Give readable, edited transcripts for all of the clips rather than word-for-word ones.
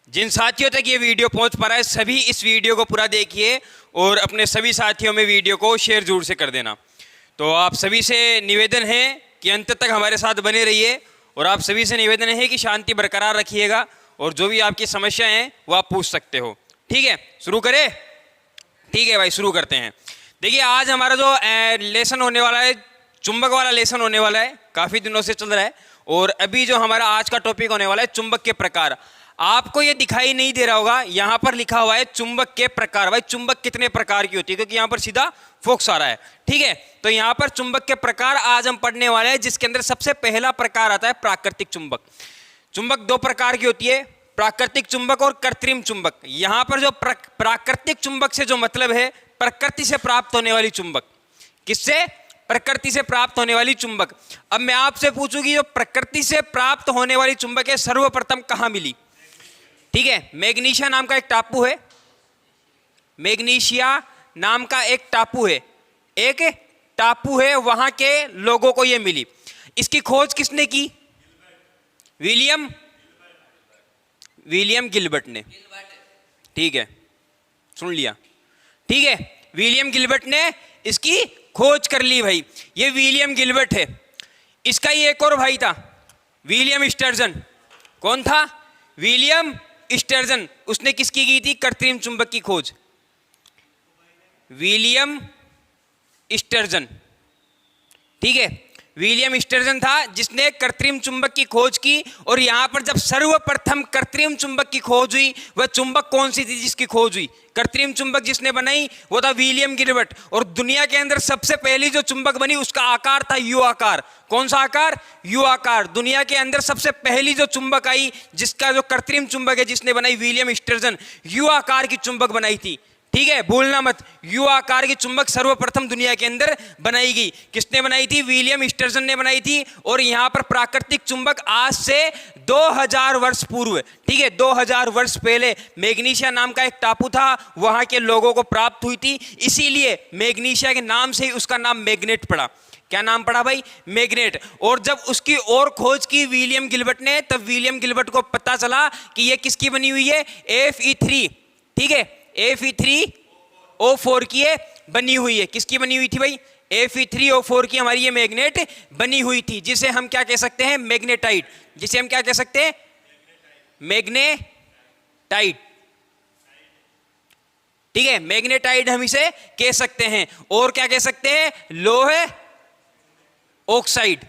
जिन साथियों तक ये वीडियो पहुंच पा रहा है सभी इस वीडियो को पूरा देखिए और अपने सभी साथियों में वीडियो को शेयर जरूर से कर देना। तो आप सभी से निवेदन है कि अंत तक हमारे साथ बने रहिए और आप सभी से निवेदन है कि शांति बरकरार रखिएगा और जो भी आपकी समस्याएं हैं वो आप पूछ सकते हो। ठीक है, शुरू करें? ठीक है भाई, शुरू करते हैं। देखिए, आज हमारा जो लेसन होने वाला है, चुंबक वाला लेसन होने वाला है, काफ़ी दिनों से चल रहा है। और अभी जो हमारा आज का टॉपिक होने वाला है चुंबक के प्रकार। आपको ये दिखाई नहीं दे रहा होगा, यहाँ पर लिखा हुआ है चुंबक के प्रकार। भाई चुंबक कितने प्रकार की होती है, क्योंकि यहाँ पर सीधा फोकस आ रहा है। ठीक है, तो यहाँ पर चुंबक के प्रकार आज हम पढ़ने वाले हैं, जिसके अंदर सबसे पहला प्रकार आता है प्राकृतिक चुंबक। चुंबक दो प्रकार की होती है, प्राकृतिक चुंबक और कृत्रिम चुंबक। यहाँ पर जो प्राकृतिक चुंबक से जो मतलब है प्रकृति से प्राप्त होने वाली चुंबक। किससे? प्रकृति से प्राप्त होने वाली चुंबक। अब मैं आपसे पूछूंगी, जो प्रकृति से प्राप्त होने वाली चुंबक है सर्वप्रथम कहाँ मिली? ठीक है, मैग्नीशिया नाम का एक टापू है, मैग्नीशिया नाम का एक टापू है, एक टापू है, वहां के लोगों को यह मिली। इसकी खोज किसने की? विलियम गिलबर्ट ने। ठीक है, सुन लिया। ठीक है, विलियम गिलबर्ट ने इसकी खोज कर ली। भाई ये विलियम गिलबर्ट है, इसका ही एक और भाई था विलियम स्टर्जन। कौन था? William sturgeon. उसने किसकी की थी? कृत्रिम चुंबक की खोज। William sturgeon. ठीक है, विलियम स्टर्जन था जिसने कृत्रिम चुंबक की खोज की। और यहां पर जब सर्वप्रथम कृत्रिम चुंबक की खोज हुई, वह चुंबक कौन सी थी जिसकी खोज हुई? कृत्रिम चुंबक जिसने बनाई वो था विलियम गिलबर्ट। और दुनिया के अंदर सबसे पहली जो चुंबक बनी उसका आकार था यू आकार। कौन सा आकार? यू आकार। दुनिया के अंदर सबसे पहली जो चुंबक आई, जिसका जो कृत्रिम चुंबक है जिसने बनाई, विलियम स्टर्जन, यू आकार की चुंबक बनाई थी। ठीक है, भूलना मत, यू आकार की चुंबक सर्वप्रथम दुनिया के अंदर बनाई गई। किसने बनाई थी? विलियम स्टर्जन ने बनाई थी। और यहां पर प्राकृतिक चुंबक आज से 2000 वर्ष पूर्व, ठीक है, 2000 वर्ष पहले मैग्नीशिया नाम का एक टापू था, वहां के लोगों को प्राप्त हुई थी। इसीलिए मैग्नीशिया के नाम से ही उसका नाम मैग्नेट पड़ा। क्या नाम पड़ा भाई? मैग्नेट। और जब उसकी और खोज की विलियम गिलबर्ट ने, तब विलियम गिलबर्ट को पता चला कि यह किसकी बनी हुई है? Fe3। ठीक है, Fe3O4 की बनी हुई है। किसकी बनी हुई थी भाई? Fe3O4 की हमारी ये मैग्नेट बनी हुई थी, जिसे हम क्या कह सकते हैं? मैग्नेटाइट। जिसे हम क्या कह सकते हैं? मैग्नेटाइट। ठीक है, मैग्नेटाइट हम इसे कह सकते हैं। और क्या कह सकते हैं? लोहे ऑक्साइड।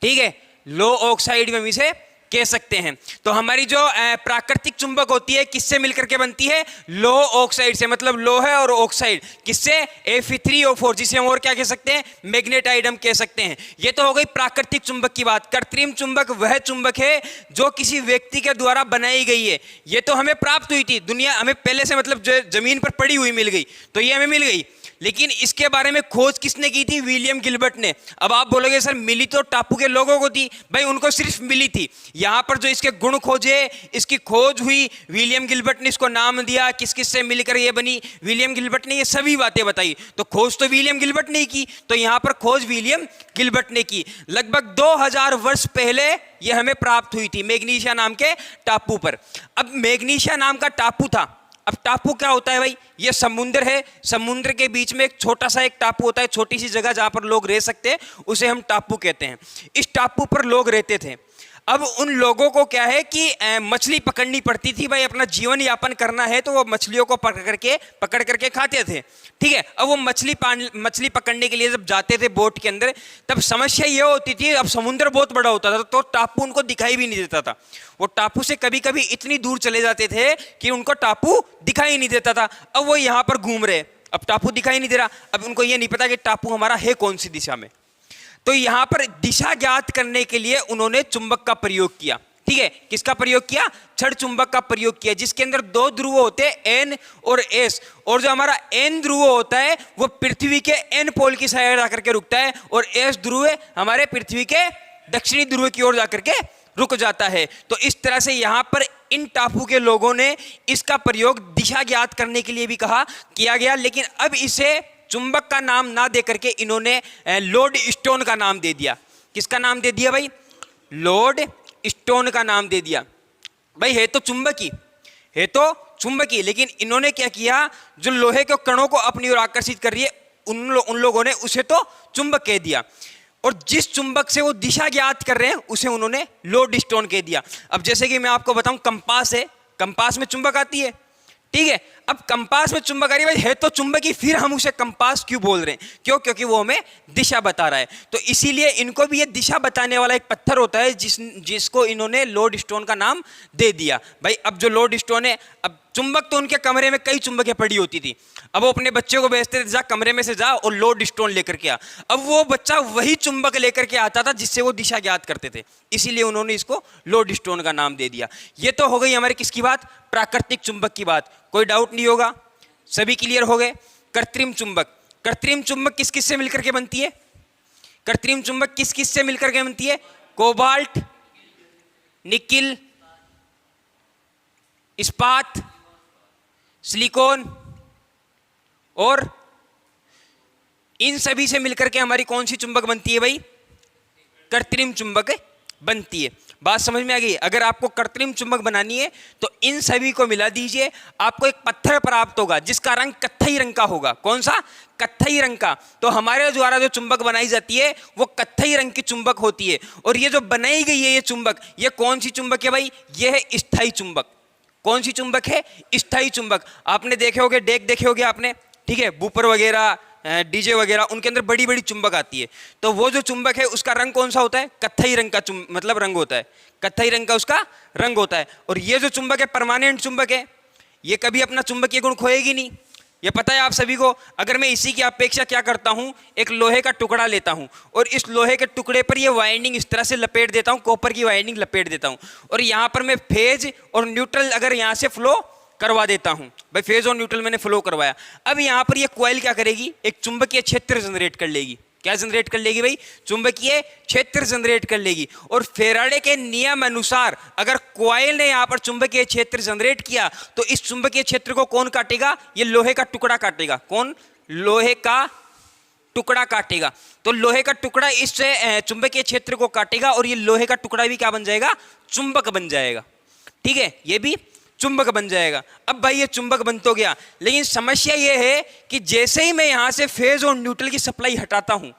ठीक है, लो ऑक्साइड में हम इसे कह सकते हैं। तो हमारी जो प्राकृतिक चुंबक होती है किससे मिलकर के बनती है? लोह ऑक्साइड से, मतलब लोहे और ऑक्साइड। किससे? Fe3O4, जिसे हम और क्या कह सकते हैं? मैग्नेटाइट हम कह सकते हैं। ये तो हो गई प्राकृतिक चुंबक की बात। कृत्रिम चुंबक वह चुंबक है जो किसी व्यक्ति के द्वारा बनाई गई है। ये तो हमें प्राप्त हुई थी, दुनिया हमें पहले से, मतलब जमीन पर पड़ी हुई मिल गई, तो ये हमें मिल गई। लेकिन इसके बारे में खोज किसने की थी? विलियम गिलबर्ट ने। अब आप बोलोगे सर मिली तो टापू के लोगों को थी। भाई उनको सिर्फ मिली थी। यहां पर जो इसके गुण खोजे, इसकी खोज हुई, विलियम गिलबर्ट ने इसको नाम दिया, किस किस से मिलकर ये बनी, विलियम गिलबर्ट ने ये सभी बातें बताई। तो खोज तो विलियम गिलबर्ट ने की, तो यहां पर खोज विलियम गिलबर्ट ने की। लगभग 2000 वर्ष पहले ये हमें प्राप्त हुई थी मैग्नीशिया नाम के टापू पर। अब मैग्नीशिया नाम का टापू था। अब टापू क्या होता है भाई? ये समुद्र है, समुद्र के बीच में एक छोटा सा एक टापू होता है, छोटी सी जगह जहां पर लोग रह सकते हैं, उसे हम टापू कहते हैं। इस टापू पर लोग रहते थे। अब उन लोगों को क्या है कि मछली पकड़नी पड़ती थी। भाई अपना जीवन यापन करना है तो वो मछलियों को पकड़ करके खाते थे। ठीक है, अब वो मछली पकड़ने के लिए जब जाते थे बोट के अंदर, तब समस्या ये होती थी, अब समुद्र बहुत बड़ा होता था तो टापू उनको दिखाई भी नहीं देता था। वो टापू से कभी कभी इतनी दूर चले जाते थे कि उनको टापू दिखाई नहीं देता था। अब वो यहाँ पर घूम रहे, अब टापू दिखाई नहीं दे रहा, अब उनको ये नहीं पता कि टापू हमारा है कौन सी दिशा में। तो यहां पर दिशा ज्ञात करने के लिए उन्होंने चुंबक का प्रयोग किया। ठीक है, किसका प्रयोग किया? छड़ चुंबक का प्रयोग किया, जिसके अंदर दो ध्रुव होते हैं, N और S। और जो हमारा N ध्रुव होता है वो पृथ्वी के N पोल की साइड आकर के रुकता है, और S ध्रुव हमारे पृथ्वी के दक्षिणी ध्रुव की ओर जाकर के रुक जाता है। तो इस तरह से यहां पर इन टापू के लोगों ने इसका प्रयोग दिशा ज्ञात करने के लिए भी किया गया। लेकिन अब इसे चुंबक का नाम ना दे करके इन्होंने लोड स्टोन का नाम दे दिया। किसका नाम दे दिया भाई? लोड स्टोन का नाम दे दिया। भाई है तो चुंबक ही, है तो चुंबकीय, लेकिन इन्होंने क्या किया, जो लोहे के कणों को अपनी ओर आकर्षित कर रही है उन लोगों ने उसे तो चुंबक कह दिया, और जिस चुंबक से वो दिशा ज्ञात कर रहे हैं उसे उन्होंने लोडस्टोन कह दिया। अब जैसे कि मैं आपको बताऊं, कंपास है, कंपास में चुंबक आती है, ठीक है। अब कंपास में चुंबक आ रही है, है तो चुंबक ही, फिर हम उसे कंपास क्यों बोल रहे हैं? क्यों? क्योंकि वो हमें दिशा बता रहा है। तो इसीलिए इनको भी ये दिशा बताने वाला एक पत्थर होता है जिसको इन्होंने लोडस्टोन का नाम दे दिया। भाई अब जो लोडस्टोन है, अब चुंबक तो उनके कमरे में कई चुंबकें पड़ी होती थी, अब वो अपने बच्चे को भेजते थे, जा कमरे में से जा और लोडस्टोन लेकर के आ। अब वो बच्चा वही चुंबक लेकर के आता था जिससे वो दिशा ज्ञात करते थे, इसीलिए उन्होंने इसको लोडस्टोन का नाम दे दिया। ये तो हो गई हमारी किसकी बात? प्राकृतिक चुंबक की बात। कोई डाउट नहीं होगा, सभी क्लियर हो गए। कृत्रिम चुंबक, कृत्रिम चुंबक किस किस से मिलकर के बनती है? कृत्रिम चुंबक किस किस से मिलकर के बनती है? कोबाल्ट, निकिल, इस्पात, सिलिकॉन, और इन सभी से मिलकर के हमारी कौन सी चुंबक बनती है भाई? कृत्रिम चुंबक बनती है। बात समझ में आ गई? अगर आपको कृत्रिम चुंबक बनानी है तो इन सभी को मिला दीजिए, आपको एक पत्थर प्राप्त होगा जिसका रंग कत्थई रंग का होगा। कौन सा? कत्थई रंग का। तो हमारे द्वारा जो चुंबक बनाई जाती है वो कत्थई रंग की चुंबक होती है। और ये जो बनाई गई है ये चुंबक, ये कौन सी चुंबक है भाई? ये है स्थायी चुंबक। कौन सी चुंबक है? स्थायी चुंबक। आपने देखे होगे, डेक देखे होगे आपने, ठीक है, बूपर वगैरह, डीजे वगैरह, उनके अंदर बड़ी बड़ी चुंबक आती है। तो वो जो चुंबक है उसका रंग कौन सा होता है? कत्थई रंग का मतलब रंग होता है, कत्थई रंग का उसका रंग होता है। और ये जो चुंबक है परमानेंट चुंबक है, ये कभी अपना चुंबकीय गुण खोएगी नहीं, ये पता है आप सभी को। अगर मैं इसी की अपेक्षा क्या करता हूं, एक लोहे का टुकड़ा लेता हूं और इस लोहे के टुकड़े पर ये वाइंडिंग इस तरह से लपेट देता हूं, कॉपर की वाइंडिंग लपेट देता हूं, और यहां पर मैं फेज और न्यूट्रल अगर यहां से फ्लो करवा देता हूं, भाई फेज और न्यूट्रल मैंने फ्लो करवाया। अब यहां पर ये कॉइल क्या करेगी? एक चुंबकीय क्षेत्र जनरेट कर लेगी। क्या जनरेट कर लेगी भाई? चुंबकीय क्षेत्र जनरेट कर लेगी। और फेराडे के नियम अनुसार अगर कॉइल ने यहां पर चुंबकीय क्षेत्र जनरेट किया तो इस चुंबकीय क्षेत्र को कौन काटेगा? ये लोहे का टुकड़ा काटेगा। कौन? लोहे का टुकड़ा काटेगा। तो लोहे का टुकड़ा इससे चुंबकीय क्षेत्र को काटेगा और ये लोहे का टुकड़ा भी क्या बन जाएगा? चुंबक बन जाएगा। ठीक है, ये भी चुंबक बन जाएगा। अब भाई ये चुंबक बन तो गया, लेकिन समस्या ये है कि जैसे ही मैं यहां से फेज और न्यूट्रल की सप्लाई हटाता हूं,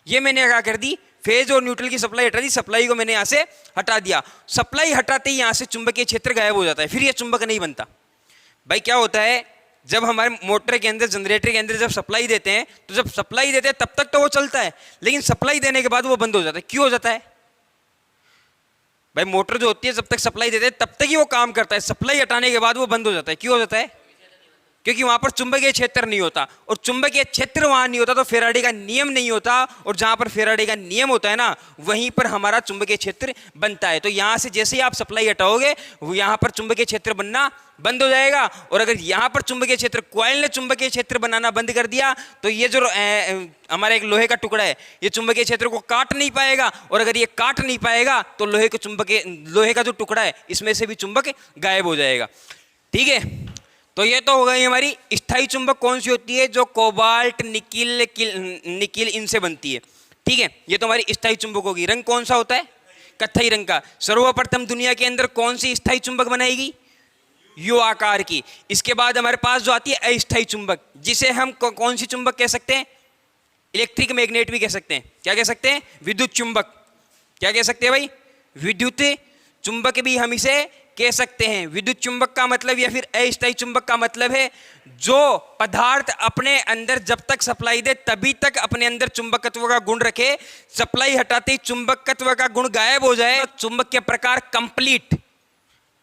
ये मैंने क्या कर दी? फेज और न्यूट्रल की सप्लाई हटा दी, सप्लाई को मैंने यहां से हटा दिया। सप्लाई हटाते ही यहां से चुंबकीय क्षेत्र गायब हो जाता है, फिर ये चुंबक नहीं बनता। भाई क्या होता है, जब हमारे मोटर के अंदर, जनरेटर के अंदर जब सप्लाई देते हैं, तो जब सप्लाई देते हैं तब तक तो वो चलता है, लेकिन सप्लाई देने के बाद वो बंद हो जाता है। क्यों हो जाता है भाई? मोटर जो होती है जब तक सप्लाई देते हैं तब तक ही वो काम करता है, सप्लाई हटाने के बाद वो बंद हो जाता है। क्यों हो जाता है? क्योंकि वहां पर चुंबकीय क्षेत्र नहीं होता, और चुंबकीय क्षेत्र वहां नहीं होता तो फेराडे का नियम नहीं होता, और जहां पर फेराडे का नियम होता है ना, वहीं पर हमारा चुंबकीय क्षेत्र बनता है। तो यहां से जैसे ही आप सप्लाई हटाओगे यहां पर चुंबकीय क्षेत्र बनना बंद हो जाएगा। और अगर यहां पर चुंबकीय क्षेत्र, कॉइल ने चुंबकीय क्षेत्र बनाना बंद कर दिया तो ये जो हमारा एक लोहे का टुकड़ा है ये चुंबकीय क्षेत्र को काट नहीं पाएगा, और अगर ये काट नहीं पाएगा तो लोहे का जो टुकड़ा है इसमें से भी चुंबक गायब हो जाएगा। ठीक है, तो ये तो हो गई हमारी स्थायी चुंबक। कौन सी होती है? जो कोबाल्ट, निकिल इनसे बनती है। ठीक है, ये तो हमारी स्थायी चुंबक होगी। रंग कौन सा होता है? कत्थई रंग का। सर्वप्रथम दुनिया के अंदर कौन सी स्थायी चुंबक बनाएगी? यू आकार की। इसके बाद हमारे पास जो आती है अस्थायी चुंबक, जिसे हम कौन सी चुंबक कह सकते हैं? इलेक्ट्रिक मैग्नेट भी कह सकते हैं। क्या कह सकते हैं? विद्युत चुंबक। क्या कह सकते हैं भाई? विद्युत चुंबक भी हम इसे कह सकते हैं। विद्युत चुंबक का मतलब या फिर अस्थायी चुंबक का मतलब है जो पदार्थ अपने अंदर जब तक सप्लाई दे तभी तक अपने अंदर चुंबकत्व का गुण रखे, सप्लाई हटाते ही चुंबकत्व का गुण गायब हो जाए। चुंबक के प्रकार कंप्लीट।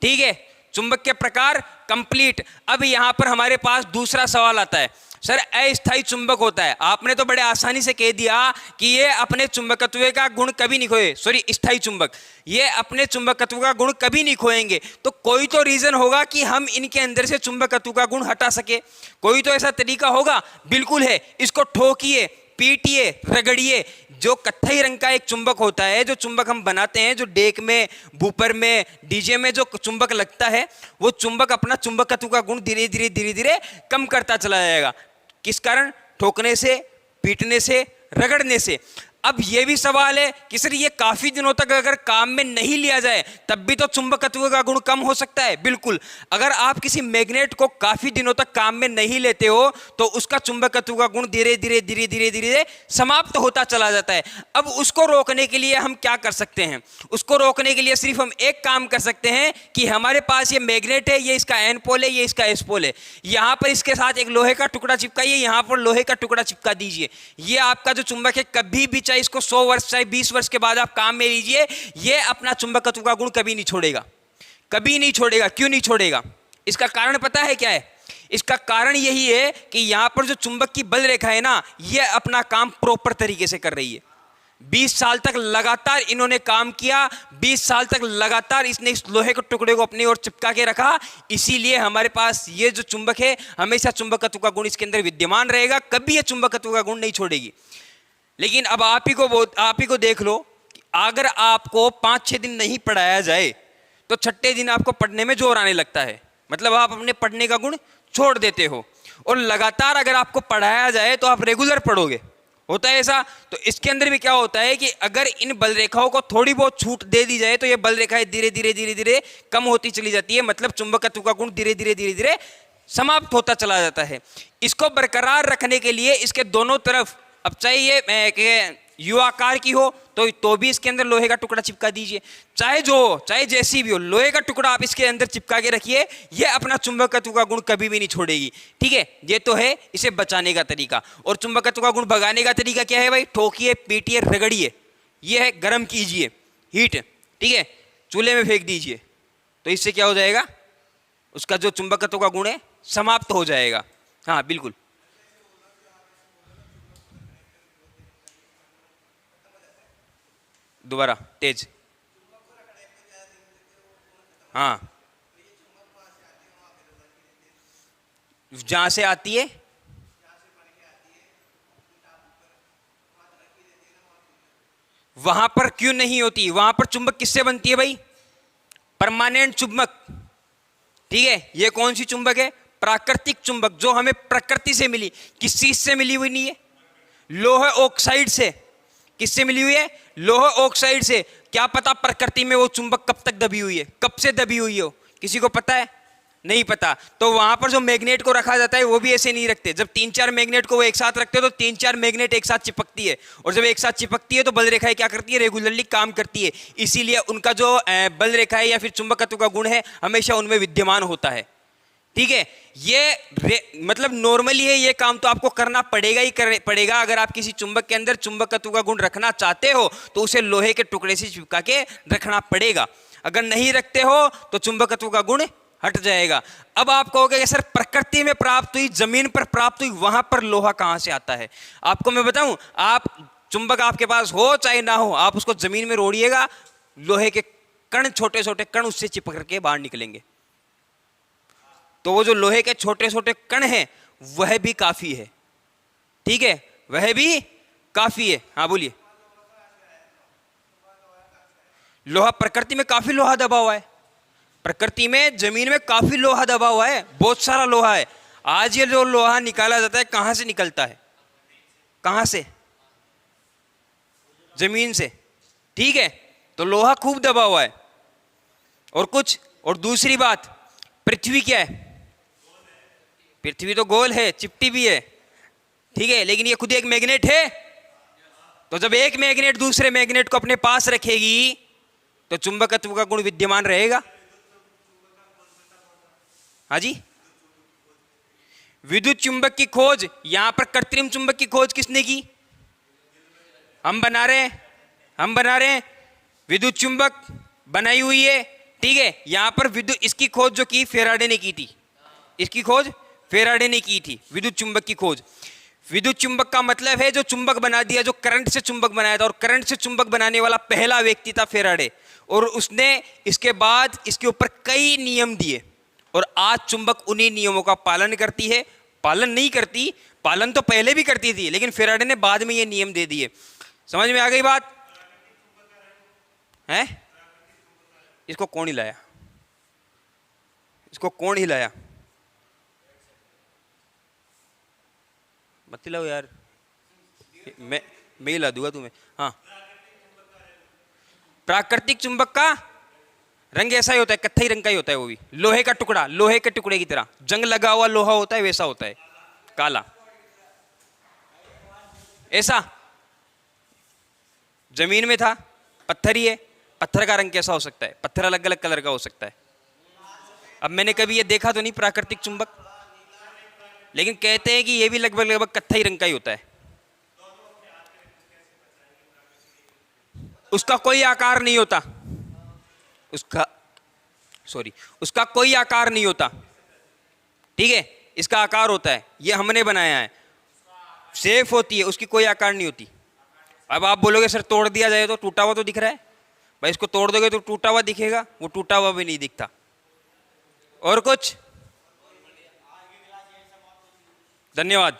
ठीक है, चुंबक के प्रकार कंप्लीट। अब यहां पर हमारे पास दूसरा सवाल आता है, सर अस्थायी चुंबक होता है, आपने तो बड़े आसानी से कह दिया कि ये अपने चुंबकत्व का गुण कभी नहीं खोए, सॉरी स्थायी चुंबक, ये अपने चुंबकत्व का गुण कभी नहीं खोएंगे। तो कोई तो रीजन होगा कि हम इनके अंदर से चुंबकत्व का गुण हटा सके, कोई तो ऐसा तरीका होगा। बिल्कुल है, इसको ठोकिए, पीटिए, रगड़िए। जो कत्थई रंग का एक चुंबक होता है, जो चुंबक हम बनाते हैं, जो डेक में, बूपर में, डीजे में जो चुंबक लगता है, वो चुंबक अपना चुंबकत्व का गुण धीरे धीरे कम करता चला जाएगा। किस कारण? ठोकने से, पीटने से, रगड़ने से। अब ये भी सवाल है कि सर ये काफी दिनों तक अगर काम में नहीं लिया जाए तब भी तो चुंबकत्व का गुण कम हो सकता है। बिल्कुल, अगर आप किसी मैग्नेट को काफी दिनों तक काम में नहीं लेते हो तो उसका चुंबकत्व का गुण धीरे धीरे धीरे धीरे धीरे समाप्त होता चला जाता है। अब उसको रोकने के लिए हम क्या कर सकते हैं? उसको रोकने के लिए सिर्फ हम एक काम कर सकते हैं कि हमारे पास ये मैग्नेट है, ये इसका एन पोल है, ये इसका एस पोल है, यहां पर इसके साथ एक लोहे का टुकड़ा चिपकाइए, यहां पर लोहे का टुकड़ा चिपका दीजिए। ये आपका जो चुंबक है कभी भी, चाहे इसको 100 वर्ष चाहे 20 वर्ष के बाद आप काम में लीजिए, ये अपना चुंबकत्व का गुण कभी नहीं छोड़ेगा, कभी नहीं छोड़ेगा। क्यों नहीं छोड़ेगा? इसका कारण पता है क्या है? इसका कारण यही है कि यहां पर जो चुंबक की बल रेखा है ना, ये अपना काम प्रॉपर तरीके से कर रही है। 20 साल तक लगातार इन्होंने काम किया, 20 साल तक लगातार इसने इस लोहे के टुकड़े को अपनी ओर चिपका के रखा, इसीलिए हमारे पास ये जो चुंबक है हमेशा चुंबकत्व का गुण इसके अंदर विद्यमान रहेगा, कभी ये चुंबकत्व का गुण नहीं छोड़ेगी। लेकिन अब आप ही को देख लो, अगर आपको 5-6 दिन नहीं पढ़ाया जाए तो छठे दिन आपको पढ़ने में जोर आने लगता है, मतलब आप अपने पढ़ने का गुण छोड़ देते हो। और लगातार अगर आपको पढ़ाया जाए तो आप रेगुलर पढ़ोगे, होता है ऐसा। तो इसके अंदर भी क्या होता है कि अगर इन बल रेखाओं को थोड़ी बहुत छूट दे दी जाए तो ये बल रेखाएं धीरे धीरे धीरे धीरे कम होती चली जाती है, मतलब चुंबकत्व का गुण धीरे धीरे धीरे धीरे समाप्त होता चला जाता है। इसको बरकरार रखने के लिए इसके दोनों तरफ, अब चाहे ये यू आकार की हो तो भी इसके अंदर लोहे का टुकड़ा चिपका दीजिए, चाहे जो हो, चाहे जैसी भी हो, लोहे का टुकड़ा आप इसके अंदर चिपका के रखिए, ये अपना चुंबकत्व का गुण कभी भी नहीं छोड़ेगी। ठीक है, ये तो है इसे बचाने का तरीका। और चुंबकत्व का गुण भगाने का तरीका क्या है भाई? ठोकिए, पीटिए, रगड़िए, ये है गर्म कीजिए, हीट, ठीक है, चूल्हे में फेंक दीजिए, तो इससे क्या हो जाएगा? उसका जो चुंबकत्व का गुण है समाप्त हो जाएगा। हाँ बिल्कुल, दोबारा तेज, हाँ, जहां से आती है वहां पर क्यों नहीं होती? वहां पर चुंबक किससे बनती है भाई? परमानेंट चुंबक, ठीक है। ये कौन सी चुंबक है? प्राकृतिक चुंबक, जो हमें प्रकृति से मिली। किस चीज से मिली हुई नहीं है? लोहे ऑक्साइड से। किससे मिली हुई है? लोहे ऑक्साइड से। क्या पता प्रकृति में वो चुंबक कब तक दबी हुई है, कब से दबी हुई हो, किसी को पता है? नहीं पता। तो वहां पर जो मैग्नेट को रखा जाता है वो भी ऐसे नहीं रखते। जब 3-4 मैग्नेट को वो एक साथ रखते हो तो 3-4 मैग्नेट एक साथ चिपकती है, और जब एक साथ चिपकती है तो बल रेखाएं क्या करती है? रेगुलरली काम करती है। इसीलिए उनका जो बल रेखाएं या फिर चुंबकत्व का गुण है हमेशा उनमें विद्यमान होता है। ठीक है, ये मतलब नॉर्मली है, ये काम तो आपको करना पड़ेगा ही पड़ेगा। अगर आप किसी चुंबक के अंदर चुंबकत्व का गुण रखना चाहते हो तो उसे लोहे के टुकड़े से चिपका के रखना पड़ेगा। अगर नहीं रखते हो तो चुंबकत्व का गुण हट जाएगा। अब आप कहोगे कि सर प्रकृति में प्राप्त हुई, जमीन पर प्राप्त हुई, वहां पर लोहा कहां से आता है? आपको मैं बताऊं, आप चुंबक आपके पास हो चाहे ना हो, आप उसको जमीन में रोड़िएगा, लोहे के कण, छोटे छोटे कण उससे चिपक के बाहर निकलेंगे। तो वो जो लोहे के छोटे छोटे कण हैं वह भी काफी है, ठीक है, वह भी काफी है। हाँ बोलिए। लोहा, प्रकृति में काफी लोहा दबा हुआ है, प्रकृति में जमीन में काफी लोहा दबा हुआ है, बहुत सारा लोहा है। आज ये जो लोहा निकाला जाता है कहां से निकलता है? कहां से? जमीन से, ठीक है। तो लोहा खूब दबा हुआ है। और कुछ, और दूसरी बात, पृथ्वी क्या है? पृथ्वी तो गोल है, चिपटी भी है, ठीक है, लेकिन ये खुद एक मैग्नेट है। तो जब एक मैग्नेट दूसरे मैग्नेट को अपने पास रखेगी तो चुंबकत्व का गुण विद्यमान रहेगा। हाँ जी, विद्युत चुंबक की खोज, यहां पर कृत्रिम चुंबक की खोज किसने की? हम बना रहे हैं, विद्युत चुंबक बनाई हुई है, ठीक है। यहां पर विद्युत, इसकी खोज जो की फेराडे ने की थी, इसकी खोज फेराडे ने की थी, विद्युत चुंबक की खोज। विद्युत चुंबक का मतलब है जो चुंबक बना दिया, जो करंट से चुंबक बनाया था, और करंट से चुंबक बनाने वाला पहला व्यक्ति था फेराडे। और उसने इसके बाद इसके ऊपर कई नियम दिए, और आज चुंबक उन्हीं नियमों का पालन करती है। पालन नहीं करती, पालन तो पहले भी करती थी, लेकिन फेराडे ने बाद में ये नियम दे दिए। समझ में आ गई बात है? इसको कौन हिलाया? इसको कौन हिलाया? मत हिलाओ यार, मैं ही ला दूंगा तुम्हें। हाँ, प्राकृतिक चुंबक का रंग ऐसा ही होता है, कत्थई रंग का ही होता है, वो भी लोहे का टुकड़ा, लोहे के टुकड़े की तरह, जंग लगा हुआ लोहा होता है वैसा होता है, काला। ऐसा जमीन में था, पत्थर ही है, पत्थर का रंग कैसा हो सकता है? पत्थर अलग अलग कलर का हो सकता है। अब मैंने कभी ये देखा तो नहीं प्राकृतिक चुंबक, लेकिन कहते हैं कि ये भी लगभग लगभग कत्थई रंग का ही होता है। उसका कोई आकार नहीं होता, उसका कोई आकार नहीं होता, ठीक है, इसका आकार होता है, ये हमने बनाया है, सेफ होती है, उसकी कोई आकार नहीं होती। अब आप बोलोगे सर तोड़ दिया जाए तो टूटा हुआ तो दिख रहा है, भाई इसको तोड़ दोगे तो टूटा हुआ दिखेगा, वो टूटा हुआ भी नहीं दिखता। और कुछ? धन्यवाद।